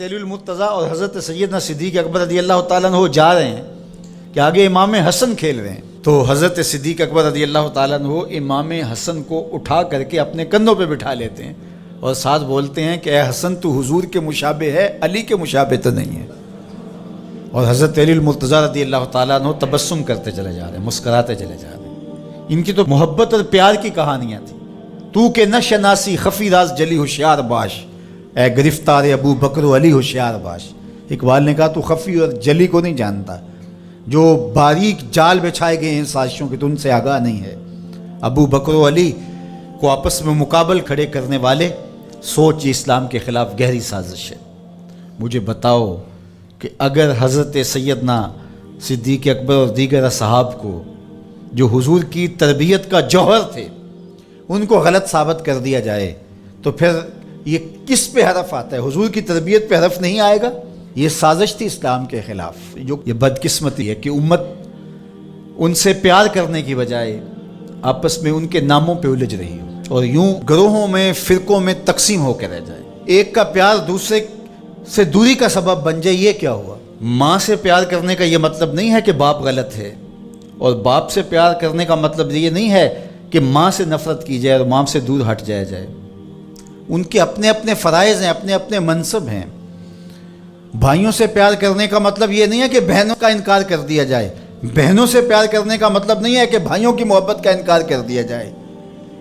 حضرت علی المرتضیٰ اور حضرت سیدنا صدیق اکبر رضی اللہ تعالیٰ عنہ جا رہے ہیں کہ آگے امام حسن کھیل رہے ہیں، تو حضرت صدیق اکبر رضی اللہ تعالیٰ عنہ امام حسن کو اٹھا کر کے اپنے کندھوں پہ بٹھا لیتے ہیں اور ساتھ بولتے ہیں کہ اے حسن تو حضور کے مشابہ ہے، علی کے مشابہ تو نہیں ہے۔ اور حضرت علی المرتضیٰ رضی اللہ تعالیٰ عنہ تبسم کرتے چلے جا رہے ہیں، مسکراتے چلے جا رہے ہیں۔ ان کی تو محبت اور پیار کی کہانیاں تھیں۔ تو کہ نہ شناسی خفی راز جلی ہوشیار باش، اے گرفتار ابو بکر و علی ہوشیار باش۔ اقبال نے کہا تو خفی اور جلی کو نہیں جانتا، جو باریک جال بچھائے گئے ہیں سازشوں کے تو ان سے آگاہ نہیں ہے۔ ابو بکر و علی کو آپس میں مقابل کھڑے کرنے والے سوچ یہ اسلام کے خلاف گہری سازش ہے۔ مجھے بتاؤ کہ اگر حضرت سیدنا صدیق اکبر اور دیگر اصحاب کو جو حضور کی تربیت کا جوہر تھے ان کو غلط ثابت کر دیا جائے تو پھر یہ کس پہ حرف آتا ہے؟ حضور کی تربیت پہ حرف نہیں آئے گا۔ یہ سازش تھی اسلام کے خلاف۔ جو یہ بدقسمتی ہے کہ امت ان سے پیار کرنے کی بجائے آپس میں ان کے ناموں پہ الجھ رہی ہو اور یوں گروہوں میں فرقوں میں تقسیم ہو کے رہ جائے۔ ایک کا پیار دوسرے سے دوری کا سبب بن جائے، یہ کیا ہوا؟ ماں سے پیار کرنے کا یہ مطلب نہیں ہے کہ باپ غلط ہے، اور باپ سے پیار کرنے کا مطلب یہ نہیں ہے کہ ماں سے نفرت کی جائے اور ماں سے دور ہٹ جایا جائے۔ ان کے اپنے اپنے فرائض ہیں، اپنے اپنے منصب ہیں۔ بھائیوں سے پیار کرنے کا مطلب یہ نہیں ہے کہ بہنوں کا انکار کر دیا جائے، بہنوں سے پیار کرنے کا مطلب نہیں ہے کہ بھائیوں کی محبت کا انکار کر دیا جائے۔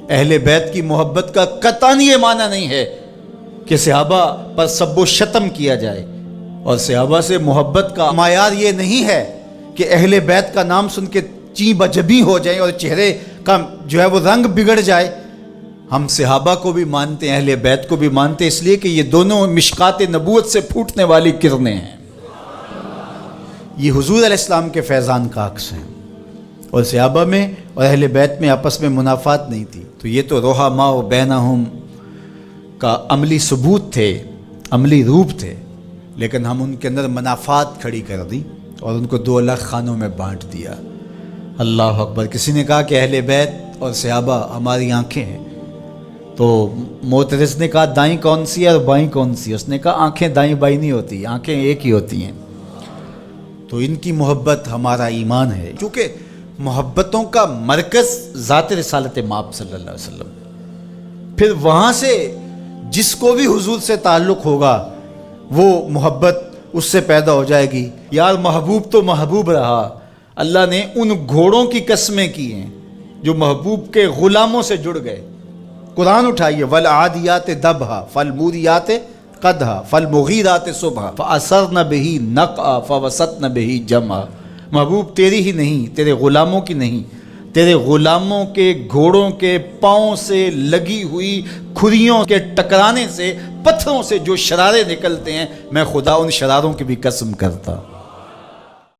اہل بیت کی محبت کا قطعاً یہ معنی نہیں ہے کہ صحابہ پر سب و شتم کیا جائے، اور صحابہ سے محبت کا معیار یہ نہیں ہے کہ اہل بیت کا نام سن کے چیں بجبی ہو جائیں اور چہرے کا جو ہے وہ رنگ بگڑ جائے۔ ہم صحابہ کو بھی مانتے ہیں، اہل بیت کو بھی مانتے ہیں، اس لیے کہ یہ دونوں مشکات نبوت سے پھوٹنے والی کرنیں ہیں۔ یہ حضور علیہ السلام کے فیضان کا عکس ہیں، اور صحابہ میں اور اہل بیت میں آپس میں منافات نہیں تھی۔ تو یہ تو رحماء بینہم کا عملی ثبوت تھے، عملی روپ تھے، لیکن ہم ان کے اندر منافات کھڑی کر دی اور ان کو دو الگ خانوں میں بانٹ دیا۔ اللہ اکبر۔ کسی نے کہا کہ اہل بیت اور صحابہ ہماری آنکھیں ہیں، تو معترض نے کہا دائیں کون سی ہے اور بائیں کون سی ہے؟ اس نے کہا آنکھیں دائیں بائیں نہیں ہوتی، آنکھیں ایک ہی ہوتی ہیں۔ تو ان کی محبت ہمارا ایمان ہے، کیونکہ محبتوں کا مرکز ذات رسالت مآب صلی اللہ علیہ وسلم۔ پھر وہاں سے جس کو بھی حضور سے تعلق ہوگا وہ محبت اس سے پیدا ہو جائے گی۔ یار محبوب تو محبوب رہا، اللہ نے ان گھوڑوں کی قسمیں کی ہیں جو محبوب کے غلاموں سے جڑ گئے۔ قرآن اٹھائیے، وَالْعَادِيَاتِ دَبْحًا فَالْمُورِيَاتِ قَدْحًا فَالْمُغِيرَاتِ صُبْحًا فَأَثَرْنَ بِهِ نَقْعًا فَوَسَطْنَ بِهِ جَمْعًا۔ محبوب تیری ہی نہیں، تیرے غلاموں کی نہیں، تیرے غلاموں کے گھوڑوں کے پاؤں سے لگی ہوئی کھریوں کے ٹکرانے سے، پتھروں سے جو شرارے نکلتے ہیں، میں خدا ان شراروں کی بھی قسم کرتا۔